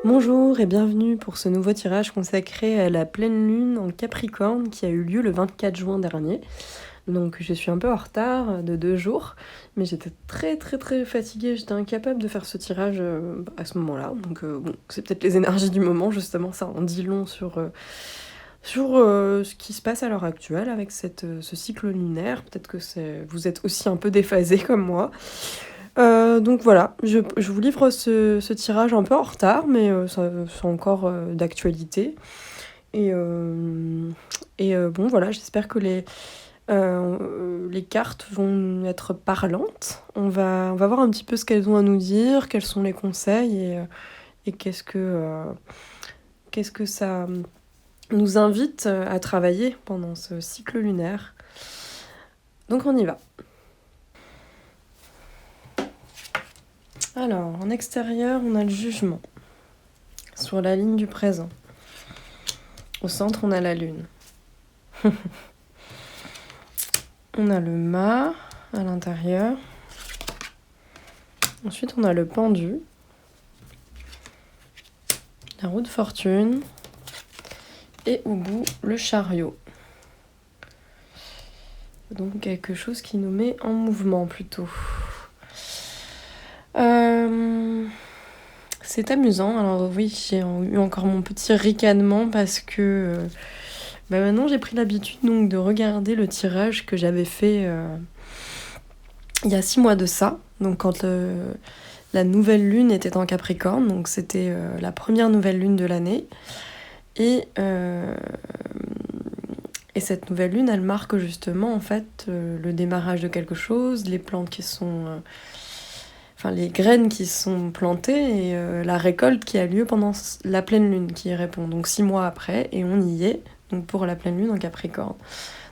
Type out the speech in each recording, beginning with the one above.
Bonjour et bienvenue pour ce nouveau tirage consacré à la pleine lune en Capricorne qui a eu lieu le 24 juin dernier. Donc je suis un peu en retard de 2 jours, mais j'étais très fatiguée, j'étais incapable de faire ce tirage à ce moment-là. Donc bon, c'est peut-être les énergies du moment, justement, ça en dit long sur ce qui se passe à l'heure actuelle avec ce cycle lunaire. Peut-être que vous êtes aussi un peu déphasés comme moi. Donc voilà, je vous livre ce tirage un peu en retard, mais c'est encore d'actualité. Bon voilà, j'espère que les cartes vont être parlantes. On va voir un petit peu ce qu'elles ont à nous dire, quels sont les conseils et qu'est-ce que ça nous invite à travailler pendant ce cycle lunaire. Donc on y va. Alors, en extérieur, on a le jugement, sur la ligne du présent. Au centre, on a la lune. On a le mât à l'intérieur. Ensuite, on a le pendu. La roue de fortune. Et au bout, le chariot. Donc, quelque chose qui nous met en mouvement, plutôt. C'est amusant. Alors oui, j'ai eu encore mon petit ricanement parce que maintenant j'ai pris l'habitude donc de regarder le tirage que j'avais fait il y a 6 mois de ça. Donc quand la nouvelle lune était en Capricorne, donc c'était la première nouvelle lune de l'année. Et cette nouvelle lune, elle marque justement en fait le démarrage de quelque chose, les plantes qui sont... les graines qui sont plantées et la récolte qui a lieu pendant la pleine lune qui y répond. Donc 6 mois après, et on y est, donc pour la pleine lune en Capricorne.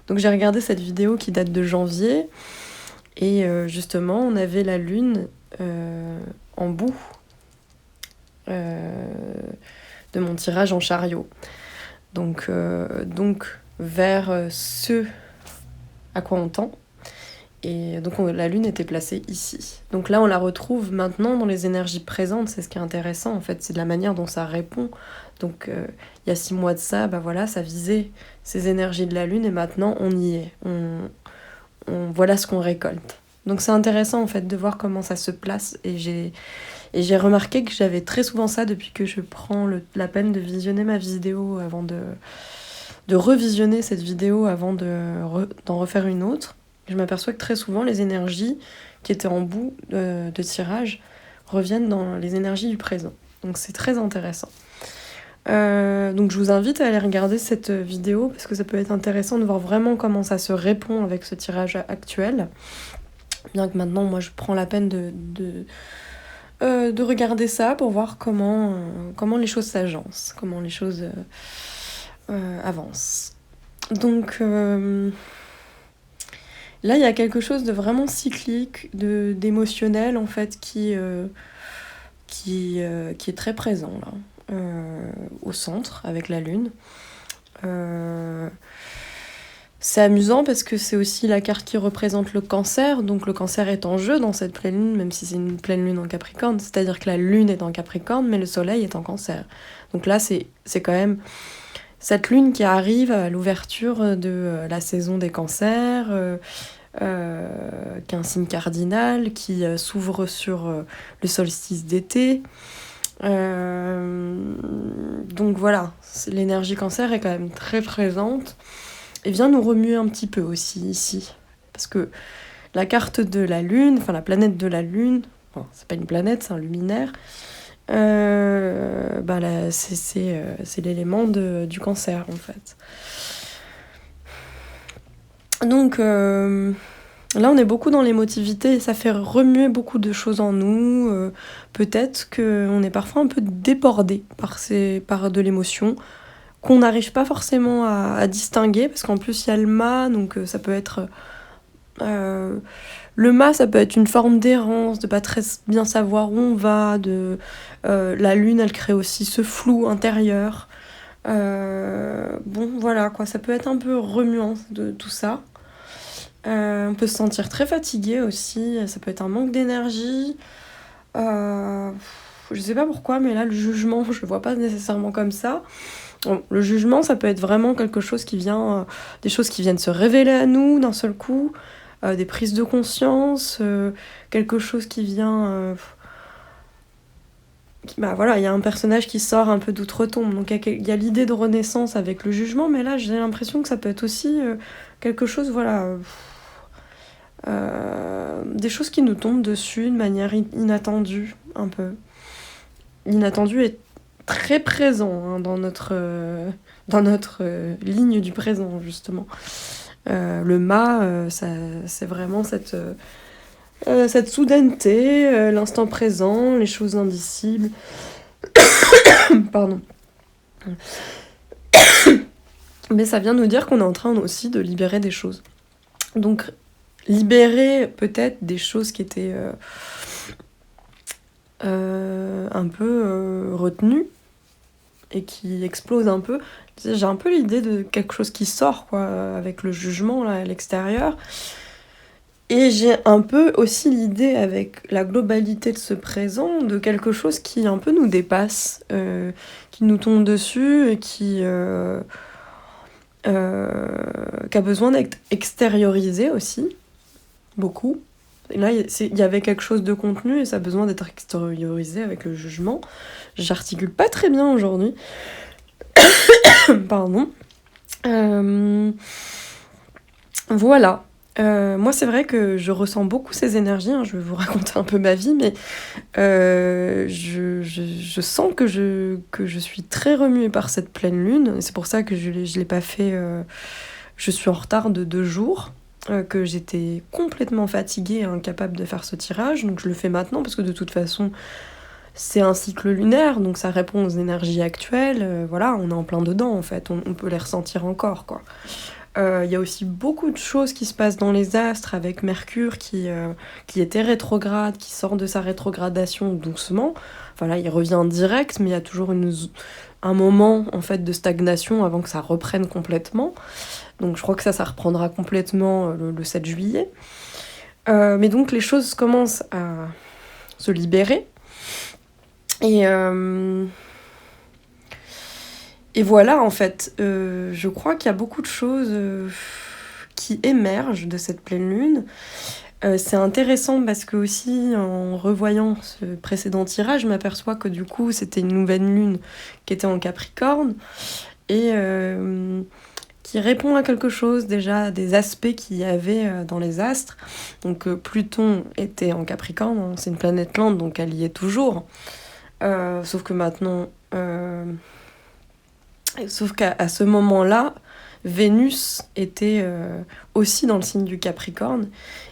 Donc j'ai regardé cette vidéo qui date de janvier, et justement on avait la lune en bout de mon tirage en chariot. Donc vers ce à quoi on tend. Et donc la lune était placée ici. Donc là on la retrouve maintenant dans les énergies présentes, c'est ce qui est intéressant en fait, c'est de la manière dont ça répond. Donc il y a 6 mois de ça, voilà, ça visait ces énergies de la lune et maintenant on y est. Voilà ce qu'on récolte. Donc c'est intéressant en fait de voir comment ça se place et j'ai remarqué que j'avais très souvent ça depuis que je prends la peine de visionner ma vidéo avant de revisionner cette vidéo avant d'en refaire une autre. Je m'aperçois que très souvent, les énergies qui étaient en bout de tirage reviennent dans les énergies du présent. Donc c'est très intéressant. Donc je vous invite à aller regarder cette vidéo parce que ça peut être intéressant de voir vraiment comment ça se répond avec ce tirage actuel. Bien que maintenant, moi, je prends la peine de regarder ça pour voir comment les choses s'agencent, comment les choses avancent. Donc... là, il y a quelque chose de vraiment cyclique, d'émotionnel, en fait, qui est très présent, là, au centre, avec la lune. C'est amusant parce que c'est aussi la carte qui représente le cancer, donc le cancer est en jeu dans cette pleine lune, même si c'est une pleine lune en Capricorne, c'est-à-dire que la lune est en Capricorne, mais le soleil est en cancer. Donc là, c'est quand même cette lune qui arrive à l'ouverture de la saison des cancers, qui est un signe cardinal, qui s'ouvre sur le solstice d'été. Donc voilà, l'énergie cancer est quand même très présente et vient nous remuer un petit peu aussi ici. Parce que la carte de la Lune, la planète de la Lune, bon, c'est pas une planète, c'est un luminaire, c'est l'élément du cancer en fait. Donc là on est beaucoup dans l'émotivité et ça fait remuer beaucoup de choses en nous. Peut-être qu'on est parfois un peu débordé par de l'émotion qu'on n'arrive pas forcément à distinguer parce qu'en plus il y a le mât, donc ça peut être... le mât, ça peut être une forme d'errance, de pas très bien savoir où on va, la lune, elle crée aussi ce flou intérieur. Bon, voilà, quoi, ça peut être un peu remuant de tout ça. On peut se sentir très fatigué aussi, ça peut être un manque d'énergie. je sais pas pourquoi, mais là, le jugement, je le vois pas nécessairement comme ça. Bon, le jugement, ça peut être vraiment quelque chose qui vient, des choses qui viennent se révéler à nous d'un seul coup, des prises de conscience, quelque chose qui vient... bah voilà, il y a un personnage qui sort un peu d'outre-tombe, donc il y a l'idée de renaissance avec le jugement, mais là, j'ai l'impression que ça peut être aussi quelque chose, voilà... des choses qui nous tombent dessus de manière inattendue, un peu. L'inattendu est très présent, hein, dans notre ligne du présent, justement. Le mât, c'est vraiment cette soudaineté, l'instant présent, les choses indicibles. Pardon. Mais ça vient nous dire qu'on est en train aussi de libérer des choses. Donc, libérer peut-être des choses qui étaient un peu retenues et qui explosent un peu. J'ai un peu l'idée de quelque chose qui sort, quoi, avec le jugement là, à l'extérieur. Et j'ai un peu aussi l'idée, avec la globalité de ce présent, de quelque chose qui un peu nous dépasse, qui nous tombe dessus et qui a besoin d'être extériorisé aussi, beaucoup. Et là, il y avait quelque chose de contenu et ça a besoin d'être extériorisé avec le jugement. J'articule pas très bien aujourd'hui. Pardon. Voilà. Moi, c'est vrai que je ressens beaucoup ces énergies, hein. Je vais vous raconter un peu ma vie, mais je sens que je suis très remuée par cette pleine lune. C'est pour ça que je l'ai pas fait... je suis en retard de 2 jours, que j'étais complètement fatiguée et incapable de faire ce tirage. Donc je le fais maintenant, parce que de toute façon, c'est un cycle lunaire, donc ça répond aux énergies actuelles. Voilà, on est en plein dedans, en fait. On peut les ressentir encore, quoi. Il y a aussi beaucoup de choses qui se passent dans les astres, avec Mercure qui était rétrograde, qui sort de sa rétrogradation doucement. Enfin là, il revient direct, mais il y a toujours un moment en fait de stagnation avant que ça reprenne complètement. Donc je crois que ça reprendra complètement le 7 juillet. Mais donc les choses commencent à se libérer. Et voilà, en fait, je crois qu'il y a beaucoup de choses qui émergent de cette pleine lune. C'est intéressant parce que aussi, en revoyant ce précédent tirage, je m'aperçois que du coup, c'était une nouvelle lune qui était en Capricorne et qui répond à quelque chose, déjà, des aspects qu'il y avait dans les astres. Donc Pluton était en Capricorne, hein, c'est une planète lente, donc elle y est toujours. Sauf que maintenant... Sauf qu'à ce moment-là, Vénus était aussi dans le signe du Capricorne,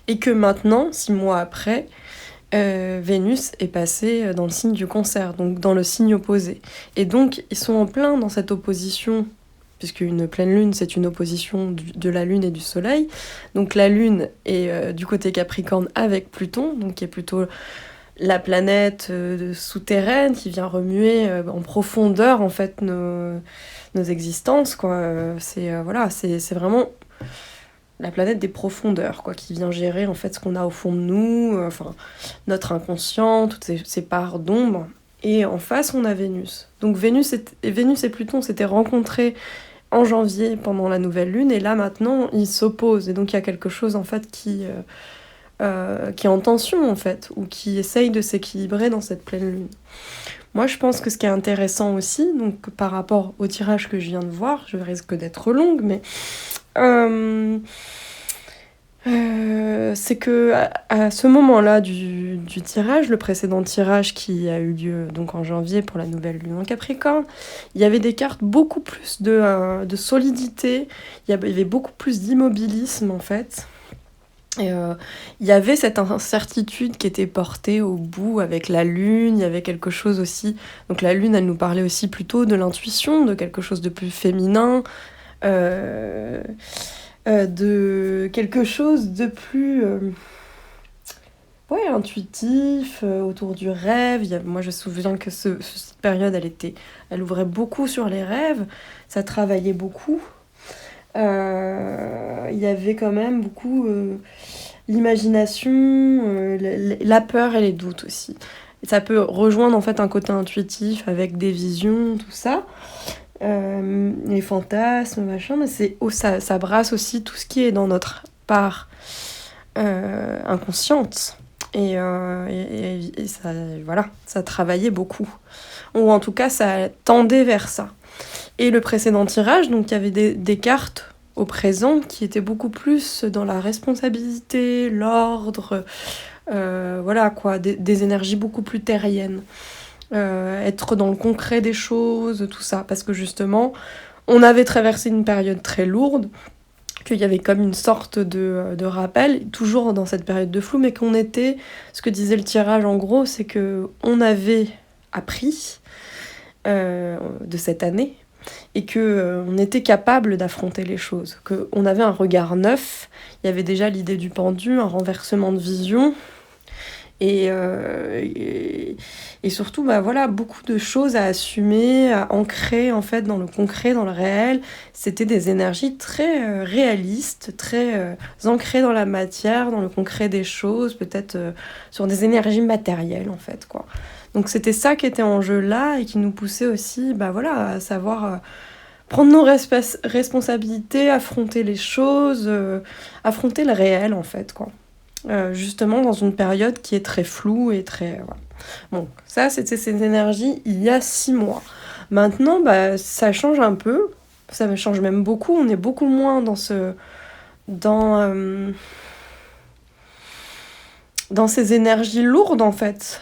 et que maintenant, 6 mois après, Vénus est passée dans le signe du Cancer, donc dans le signe opposé. Et donc, ils sont en plein dans cette opposition, puisque une pleine lune, c'est une opposition de la Lune et du Soleil. Donc la Lune est du côté Capricorne avec Pluton, donc qui est plutôt la planète souterraine qui vient remuer en profondeur en fait nos existences, quoi. Voilà, c'est vraiment la planète des profondeurs, quoi, qui vient gérer en fait ce qu'on a au fond de nous, enfin notre inconscient, toutes ces parts d'ombre. Et en face, on a Vénus. Donc Vénus et Pluton s'étaient rencontrés en janvier pendant la nouvelle lune, et là maintenant ils s'opposent, et donc il y a quelque chose en fait qui est en tension en fait, ou qui essaye de s'équilibrer dans cette pleine lune. Moi je pense que ce qui est intéressant aussi, donc par rapport au tirage que je viens de voir, je risque d'être longue, mais c'est que à ce moment-là du tirage, le précédent tirage qui a eu lieu donc en janvier pour la nouvelle lune en Capricorne, il y avait des cartes beaucoup plus de solidité, il y avait beaucoup plus d'immobilisme en fait. Et il y avait cette incertitude qui était portée au bout avec la lune, il y avait quelque chose aussi... Donc la lune, elle nous parlait aussi plutôt de l'intuition, de quelque chose de plus féminin, de quelque chose de plus intuitif, autour du rêve. Moi, je me souviens que cette période, elle ouvrait beaucoup sur les rêves, ça travaillait beaucoup. Il y avait quand même beaucoup l'imagination, la peur et les doutes aussi. ça peut rejoindre en fait un côté intuitif avec des visions, tout ça. Les fantasmes, machin, mais ça brasse aussi tout ce qui est dans notre part inconsciente. Et ça, voilà, ça travaillait beaucoup. Ou en tout cas, ça tendait vers ça. Et le précédent tirage, donc il y avait des cartes au présent qui étaient beaucoup plus dans la responsabilité, l'ordre, voilà quoi, des énergies beaucoup plus terriennes. Être dans le concret des choses, tout ça. Parce que justement, on avait traversé une période très lourde, qu'il y avait comme une sorte de rappel, toujours dans cette période de flou, mais qu'on était, ce que disait le tirage en gros, c'est qu'on avait appris de cette année, et qu'on était capable d'affronter les choses, qu'on avait un regard neuf, il y avait déjà l'idée du pendu, un renversement de vision, et surtout, bah voilà, beaucoup de choses à assumer, à ancrer en fait dans le concret, dans le réel. C'était des énergies très réalistes, très ancrées dans la matière, dans le concret des choses, peut-être sur des énergies matérielles en fait, quoi. Donc c'était ça qui était en jeu là et qui nous poussait aussi, bah voilà, à savoir prendre nos responsabilités, affronter les choses, affronter le réel en fait, quoi. Justement dans une période qui est très floue et très... Voilà. Bon, ça c'était ces énergies il y a 6 mois. Maintenant, bah, ça change un peu, ça me change même beaucoup, on est beaucoup moins dans ces énergies lourdes en fait.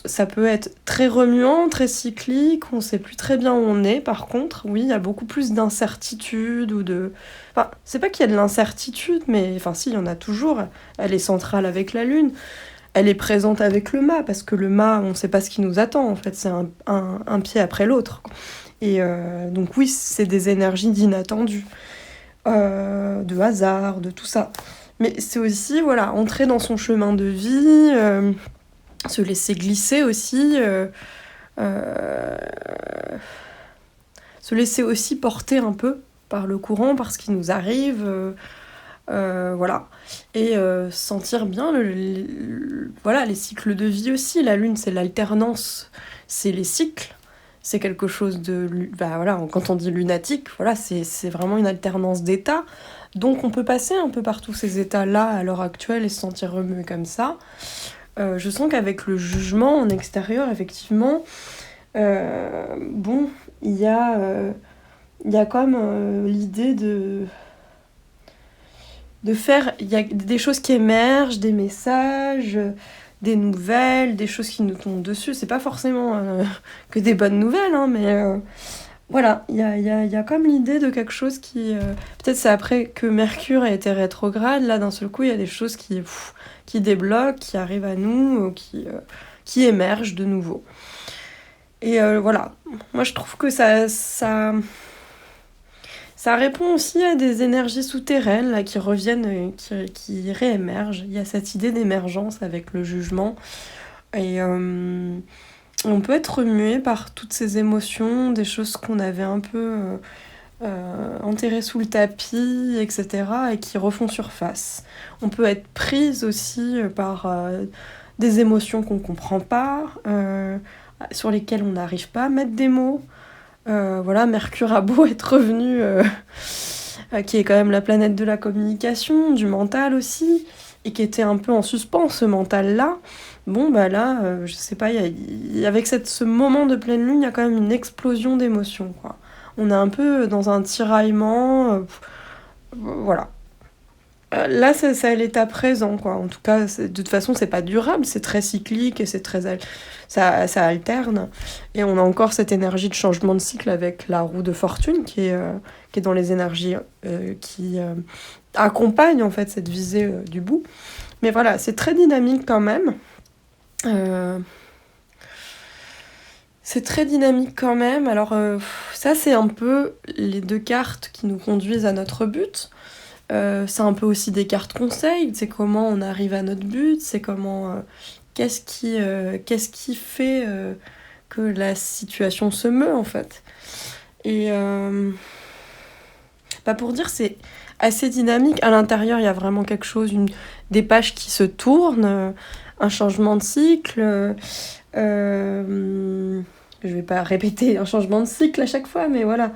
Ça peut être très remuant, très cyclique, on sait plus très bien où on est. Par contre, oui, il y a beaucoup plus d'incertitude ou de... Enfin, c'est pas qu'il y a de l'incertitude, mais enfin si, il y en a toujours. Elle est centrale avec la Lune. Elle est présente avec le mât, parce que le mât, on sait pas ce qui nous attend, en fait. C'est un pied après l'autre. Et donc oui, c'est des énergies d'inattendu, de hasard, de tout ça. Mais c'est aussi, voilà, entrer dans son chemin de vie... se laisser glisser aussi, se laisser aussi porter un peu par le courant, par ce qui nous arrive, voilà. Et sentir bien voilà, les cycles de vie aussi. La Lune, c'est l'alternance, c'est les cycles. C'est quelque chose de... Bah voilà, quand on dit lunatique, voilà, c'est vraiment une alternance d'états. Donc on peut passer un peu par tous ces états-là à l'heure actuelle et se sentir remué comme ça. Je sens qu'avec le jugement en extérieur, effectivement, bon, il y a comme l'idée de faire... Il y a des choses qui émergent, des messages, des nouvelles, des choses qui nous tombent dessus. C'est pas forcément que des bonnes nouvelles, hein, mais... Voilà, il y a comme l'idée de quelque chose qui... peut-être c'est après que Mercure a été rétrograde, là d'un seul coup il y a des choses qui débloquent, qui arrivent à nous, qui émergent de nouveau. Et voilà, moi je trouve que ça répond aussi à des énergies souterraines là, qui reviennent, qui réémergent. Il y a cette idée d'émergence avec le jugement. Et... on peut être remué par toutes ces émotions, des choses qu'on avait un peu enterrées sous le tapis, etc., et qui refont surface. On peut être prise aussi par des émotions qu'on ne comprend pas, sur lesquelles on n'arrive pas à mettre des mots. Voilà, Mercure a beau être revenu, qui est quand même la planète de la communication, du mental aussi, et qui était un peu en suspens, ce mental-là. Bon, bah là, je sais pas, avec ce moment de pleine lune, il y a quand même une explosion d'émotions, quoi. On est un peu dans un tiraillement, voilà. Là, c'est l'état présent, quoi. En tout cas, de toute façon, c'est pas durable, c'est très cyclique et ça alterne. Et on a encore cette énergie de changement de cycle avec la roue de fortune qui est dans les énergies qui accompagnent en fait cette visée du bout. Mais voilà, c'est très dynamique quand même. C'est très dynamique quand même. Alors ça, c'est un peu les 2 cartes qui nous conduisent à notre but. C'est un peu aussi des cartes conseils. C'est comment on arrive à notre but. C'est comment... qu'est-ce qui fait que la situation se meut, en fait. Et... bah pour dire, c'est assez dynamique. À l'intérieur, il y a vraiment quelque chose, des pages qui se tournent... un changement de cycle. Je vais pas répéter un changement de cycle à chaque fois, mais voilà.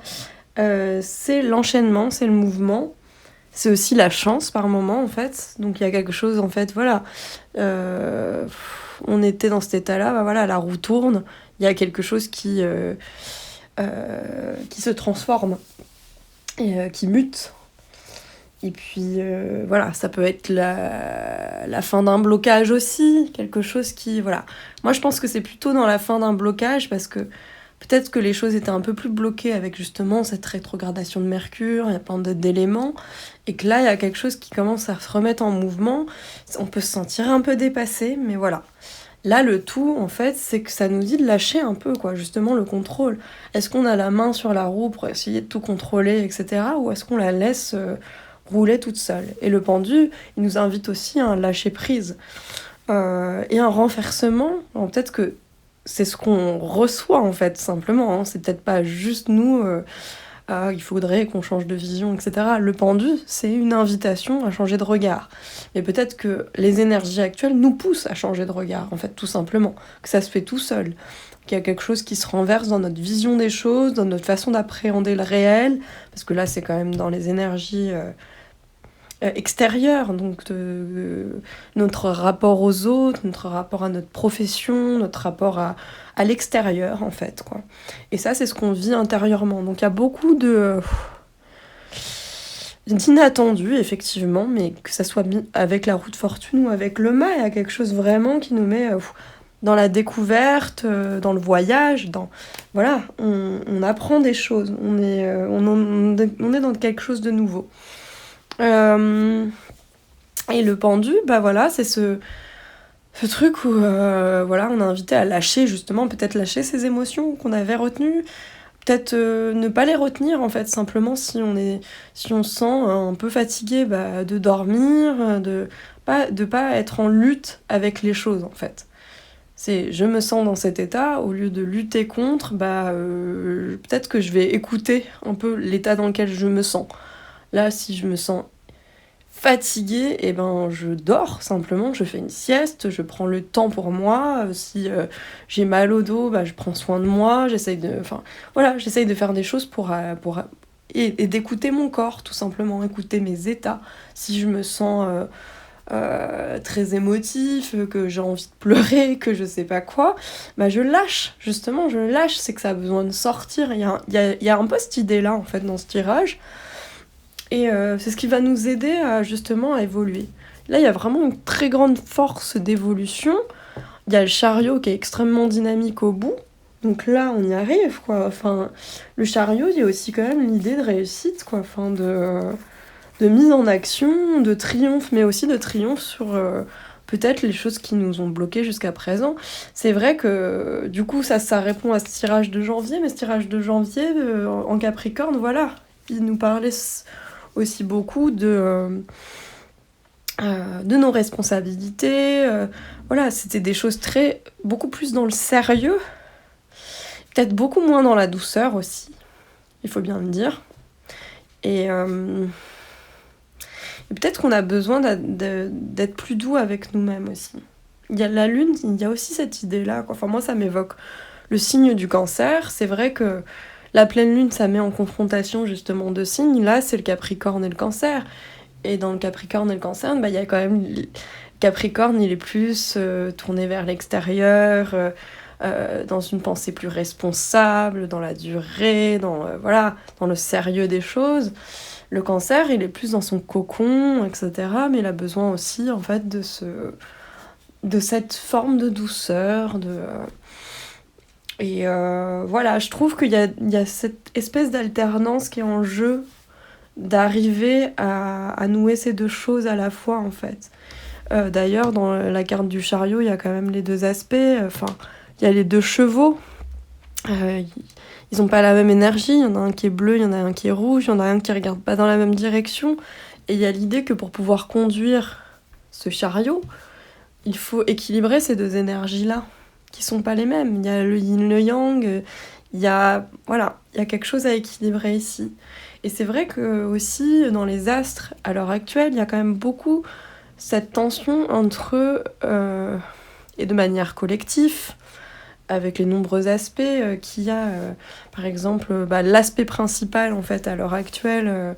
C'est l'enchaînement, c'est le mouvement. C'est aussi la chance par moment, en fait. Donc il y a quelque chose, en fait, voilà. On était dans cet état-là, bah voilà, la roue tourne. Il y a quelque chose qui se transforme et qui mute. Et puis voilà, ça peut être la fin d'un blocage aussi, quelque chose qui... Voilà. Moi je pense que c'est plutôt dans la fin d'un blocage parce que peut-être que les choses étaient un peu plus bloquées avec justement cette rétrogradation de Mercure, il y a plein d'éléments, et que là il y a quelque chose qui commence à se remettre en mouvement, on peut se sentir un peu dépassé, mais voilà. Là, le tout, en fait, c'est que ça nous dit de lâcher un peu, quoi, justement, le contrôle. Est-ce qu'on a la main sur la roue pour essayer de tout contrôler, etc. Ou est-ce qu'on la laisse rouler toute seule? Et le pendu, il nous invite aussi à un lâcher-prise. Et un renversement, alors, peut-être que c'est ce qu'on reçoit, en fait, simplement. Hein. C'est peut-être pas juste nous... il faudrait qu'on change de vision, etc. Le pendu, c'est une invitation à changer de regard. Mais peut-être que les énergies actuelles nous poussent à changer de regard, en fait, tout simplement. Que ça se fait tout seul. Qu'il y a quelque chose qui se renverse dans notre vision des choses, dans notre façon d'appréhender le réel. Parce que là, c'est quand même dans les énergies extérieures. Donc, notre rapport aux autres, notre rapport à notre profession, notre rapport à l'extérieur, en fait, quoi. Et ça, c'est ce qu'on vit intérieurement. Donc, il y a beaucoup d'inattendus, effectivement, mais que ça soit avec la roue de fortune ou avec le mât, il y a quelque chose vraiment qui nous met dans la découverte, dans le voyage, voilà, on apprend des choses, on est dans quelque chose de nouveau. Et le pendu, bah voilà, c'est ce truc où voilà, on est invité à lâcher, justement, peut-être lâcher ces émotions qu'on avait retenues, peut-être ne pas les retenir, en fait, simplement si on se sent un peu fatigué, bah, de dormir, de pas être en lutte avec les choses, en fait. C'est je me sens dans cet état, au lieu de lutter contre, bah, peut-être que je vais écouter un peu l'état dans lequel je me sens. Là, si je me sens fatiguée, et ben je dors simplement, je fais une sieste, je prends le temps pour moi. Si j'ai mal au dos, bah, je prends soin de moi, j'essaye de faire des choses pour et d'écouter mon corps, tout simplement, écouter mes états. Si je me sens très émotif, que j'ai envie de pleurer, que je sais pas quoi, bah je lâche, justement, c'est que ça a besoin de sortir. Il y a un peu cette idée-là, en fait, dans ce tirage. Et c'est ce qui va nous aider justement à évoluer. Là, il y a vraiment une très grande force d'évolution. Il y a le chariot qui est extrêmement dynamique au bout. Donc là, on y arrive, quoi. Enfin, le chariot, il y a aussi quand même l'idée de réussite, quoi. Enfin, de mise en action, de triomphe, mais aussi de triomphe sur peut-être les choses qui nous ont bloqués jusqu'à présent. C'est vrai que, du coup, ça répond à ce tirage de janvier, mais ce tirage de janvier, en Capricorne, voilà, il nous parlait aussi beaucoup de nos responsabilités. Voilà, c'était des choses beaucoup plus dans le sérieux, peut-être beaucoup moins dans la douceur aussi, il faut bien le dire. Et peut-être qu'on a besoin d'être plus doux avec nous-mêmes aussi. Il y a la lune, il y a aussi cette idée-là, quoi. Enfin, moi, ça m'évoque le signe du Cancer. C'est vrai que la pleine lune, ça met en confrontation justement deux signes. Là, c'est le Capricorne et le Cancer. Et dans le Capricorne et le Cancer, bah, il y a quand même... Capricorne, il est plus tourné vers l'extérieur, dans une pensée plus responsable, dans la durée, dans le sérieux des choses. Le Cancer, il est plus dans son cocon, etc. Mais il a besoin aussi, en fait, de cette forme de douceur, Et voilà, je trouve qu'il y a cette espèce d'alternance qui est en jeu, d'arriver à nouer ces deux choses à la fois, en fait. D'ailleurs, dans la carte du chariot, il y a quand même les deux aspects. Enfin, il y a les deux chevaux. Ils n'ont pas la même énergie. Il y en a un qui est bleu, il y en a un qui est rouge, il y en a un qui ne regarde pas dans la même direction. Et il y a l'idée que pour pouvoir conduire ce chariot, il faut équilibrer ces deux énergies-là, qui sont pas les mêmes. Il y a le yin, le yang, il y a quelque chose à équilibrer ici. Et c'est vrai que aussi dans les astres, à l'heure actuelle, il y a quand même beaucoup cette tension entre, et de manière collective, avec les nombreux aspects qu'il y a, par exemple, l'aspect principal en fait à l'heure actuelle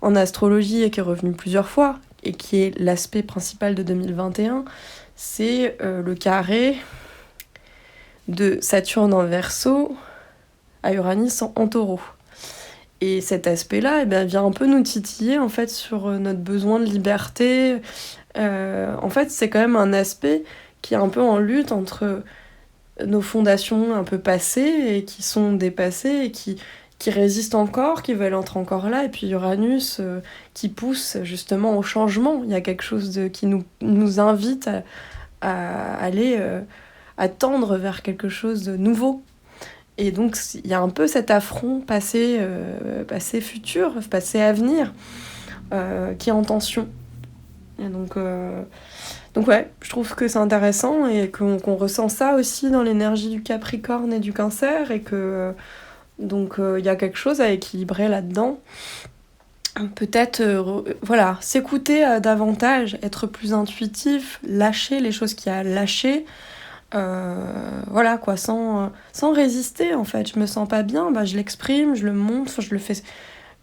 en astrologie et qui est revenu plusieurs fois, et qui est l'aspect principal de 2021, c'est le carré de Saturne en Verseau à Uranus en Taureau. Et cet aspect-là vient un peu nous titiller en fait sur notre besoin de liberté. En fait, c'est quand même un aspect qui est un peu en lutte entre nos fondations un peu passées et qui sont dépassées et qui résistent encore, qui veulent être encore là, et puis Uranus qui pousse justement au changement. Il y a quelque chose qui nous invite à aller, à tendre vers quelque chose de nouveau. Et donc il y a un peu cet affront passé-futur, passé-avenir, qui est en tension. Et donc ouais, je trouve que c'est intéressant et qu'on ressent ça aussi dans l'énergie du Capricorne et du Cancer, et que donc il y a quelque chose à équilibrer là-dedans. Peut-être s'écouter davantage, être plus intuitif, lâcher les choses qu'il y a à lâcher, sans résister en fait. Je me sens pas bien, je l'exprime, je le montre, je le fais,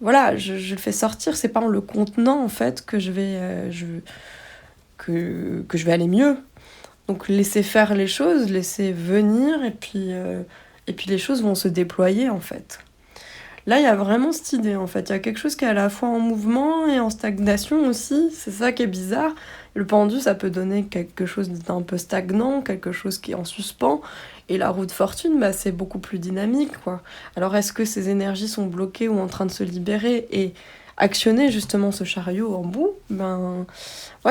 je le fais sortir. C'est pas en le contenant en fait que je vais que je vais aller mieux. Donc laisser faire les choses, laisser venir, et puis les choses vont se déployer en fait. Là, il y a vraiment cette idée en fait. Il y a quelque chose qui est à la fois en mouvement et en stagnation aussi. C'est ça qui est bizarre. Le pendu, ça peut donner quelque chose d'un peu stagnant, quelque chose qui est en suspens. Et la roue de fortune, c'est beaucoup plus dynamique, quoi. Alors, est-ce que ces énergies sont bloquées ou en train de se libérer et actionner justement ce chariot en bout?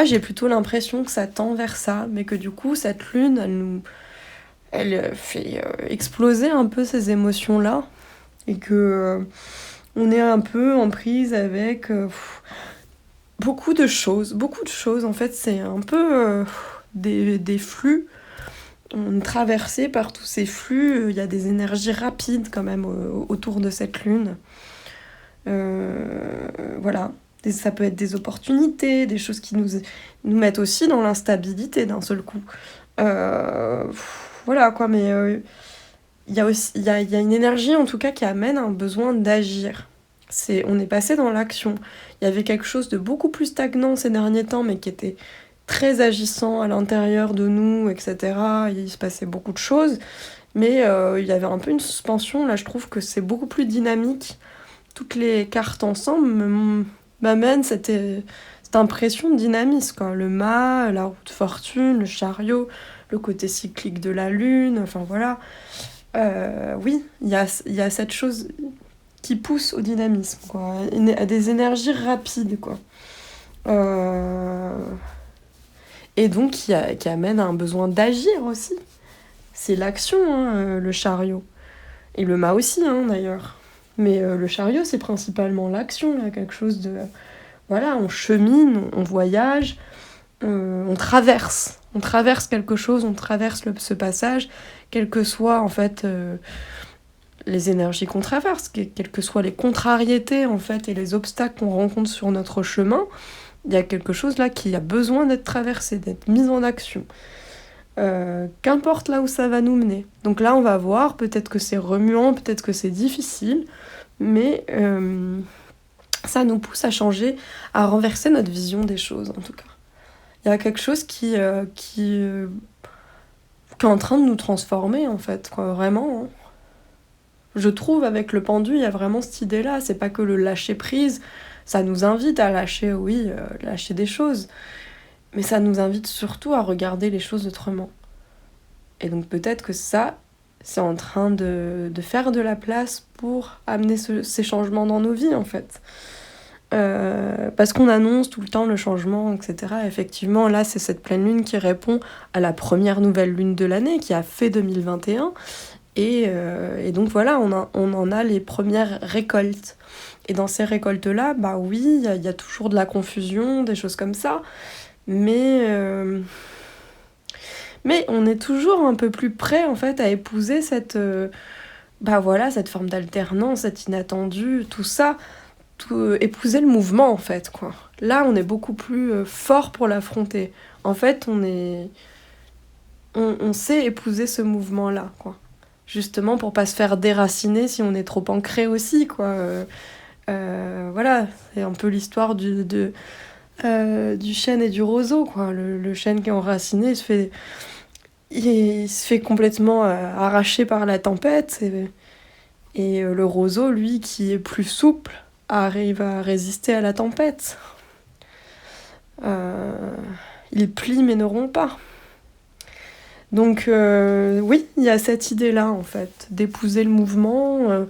J'ai plutôt l'impression que ça tend vers ça, mais que du coup, cette lune, elle fait exploser un peu ces émotions-là, et que on est un peu en prise avec beaucoup de choses. En fait, c'est un peu des flux. On est traversé par tous ces flux. Il y a des énergies rapides quand même autour de cette lune. Ça peut être des opportunités, des choses qui nous mettent aussi dans l'instabilité d'un seul coup. Mais il y a une énergie en tout cas qui amène un besoin d'agir. On est passé dans l'action. Il y avait quelque chose de beaucoup plus stagnant ces derniers temps, mais qui était très agissant à l'intérieur de nous, etc. Il se passait beaucoup de choses, mais il y avait un peu une suspension. Là, je trouve que c'est beaucoup plus dynamique. Toutes les cartes ensemble m'amènent cette impression de dynamisme, quoi. Le mât, la roue de fortune, le chariot, le côté cyclique de la lune, enfin voilà. Oui, il y a cette chose qui pousse au dynamisme, quoi, à des énergies rapides, quoi. Et donc qui amène à un besoin d'agir aussi. C'est l'action, le chariot. Et le mât aussi, d'ailleurs. Mais le chariot, c'est principalement l'action, là, quelque chose de... on chemine, on voyage, on traverse. On traverse quelque chose, on traverse ce passage, quelles que soient, en fait, les énergies qu'on traverse, quelles que soient les contrariétés, en fait, et les obstacles qu'on rencontre sur notre chemin, il y a quelque chose là qui a besoin d'être traversé, d'être mis en action. Qu'importe là où ça va nous mener. Donc là, on va voir, peut-être que c'est remuant, peut-être que c'est difficile, mais ça nous pousse à changer, à renverser notre vision des choses, en tout cas. Il y a quelque chose qui est en train de nous transformer, en fait, quoi, vraiment. Je trouve, avec le pendu, il y a vraiment cette idée-là. C'est pas que le lâcher-prise, ça nous invite à lâcher, lâcher des choses, mais ça nous invite surtout à regarder les choses autrement. Et donc peut-être que ça, c'est en train de faire de la place pour amener ces changements dans nos vies, en fait. Parce qu'on annonce tout le temps le changement, etc. Effectivement, là, c'est cette pleine lune qui répond à la première nouvelle lune de l'année, qui a fait 2021. Et donc voilà, on en a les premières récoltes. Et dans ces récoltes-là, il y a toujours de la confusion, des choses comme ça. Mais on est toujours un peu plus près, en fait, à épouser cette forme d'alternance, cette inattendue, tout ça. Épouser le mouvement, en fait, quoi. Là, on est beaucoup plus fort pour l'affronter. En fait, on sait épouser ce mouvement-là, quoi. Justement pour pas se faire déraciner si on est trop ancré aussi, quoi. Voilà, c'est un peu l'histoire du chêne et du roseau, quoi. Le chêne qui est enraciné, il se fait complètement arracher par la tempête, et le roseau, lui, qui est plus souple, arrive à résister à la tempête. Il plie mais ne rompt pas. Donc oui, il y a cette idée-là, en fait, d'épouser le mouvement,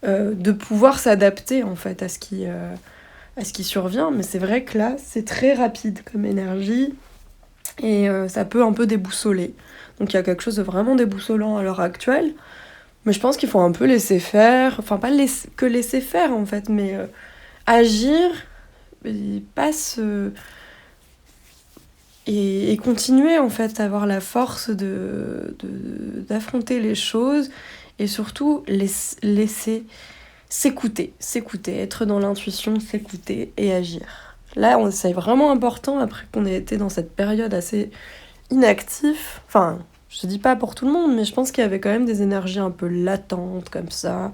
de pouvoir s'adapter, en fait, à ce qui survient. Mais c'est vrai que là, c'est très rapide comme énergie, et ça peut un peu déboussoler. Donc il y a quelque chose de vraiment déboussolant à l'heure actuelle. Mais je pense qu'il faut un peu laisser faire, enfin pas que laisser faire, en fait, mais agir, et pas se... Et continuer, en fait, à avoir la force d'affronter les choses, et surtout laisser s'écouter, être dans l'intuition, s'écouter et agir. Là, c'est vraiment important, après qu'on ait été dans cette période assez inactif. Enfin, je dis pas pour tout le monde, mais je pense qu'il y avait quand même des énergies un peu latentes, comme ça,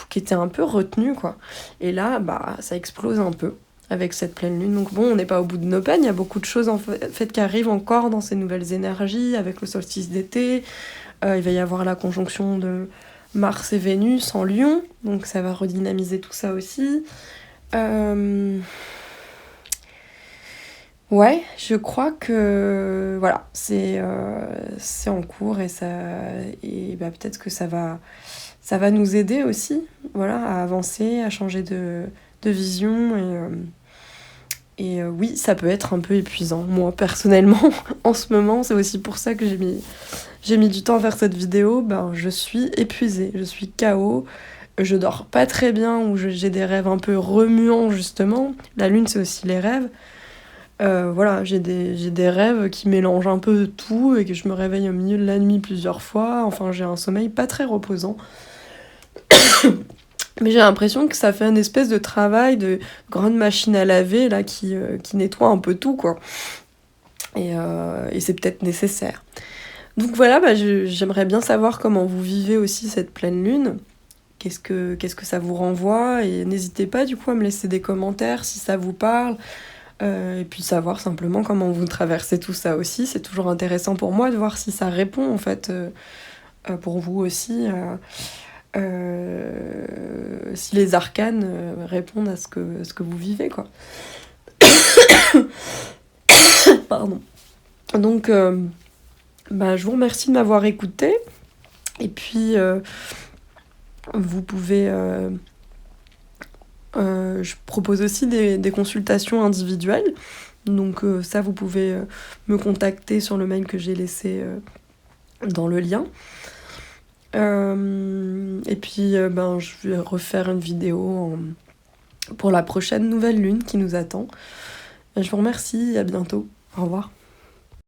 qui étaient un peu retenues, quoi. Et là, bah, ça explose un peu avec cette pleine lune. Donc bon, on n'est pas au bout de nos peines, il y a beaucoup de choses en fait qui arrivent encore dans ces nouvelles énergies, avec le solstice d'été. Il va y avoir la conjonction de Mars et Vénus en Lion, donc ça va redynamiser tout ça aussi. Ouais, je crois que voilà, c'est en cours, et bah, peut-être que ça va nous aider aussi, voilà, à avancer, à changer de vision, et oui, ça peut être un peu épuisant. Moi, personnellement, en ce moment, c'est aussi pour ça que j'ai mis du temps à faire cette vidéo. Ben, je suis épuisée, je suis KO, je dors pas très bien, ou j'ai des rêves un peu remuants, justement. La lune, c'est aussi les rêves. Voilà, j'ai des rêves qui mélangent un peu de tout, et que je me réveille au milieu de la nuit plusieurs fois. Enfin, j'ai un sommeil pas très reposant. Mais j'ai l'impression que ça fait une espèce de travail de grande machine à laver, là, qui nettoie un peu tout, quoi. Et c'est peut-être nécessaire. Donc voilà, bah, j'aimerais bien savoir comment vous vivez aussi cette pleine lune. Qu'est-ce que ça vous renvoie? Et n'hésitez pas, du coup, à me laisser des commentaires si ça vous parle. Et puis savoir simplement comment vous traversez tout ça aussi. C'est toujours intéressant pour moi de voir si ça répond, en fait, pour vous aussi. Si les arcanes répondent à ce que vous vivez, quoi. Pardon. Donc, bah, je vous remercie de m'avoir écouté. Et puis, vous pouvez... je propose aussi des consultations individuelles. Donc ça, vous pouvez me contacter sur le mail que j'ai laissé dans le lien. Et puis, ben, je vais refaire une vidéo pour la prochaine nouvelle lune qui nous attend. Je vous remercie, à bientôt. Au revoir.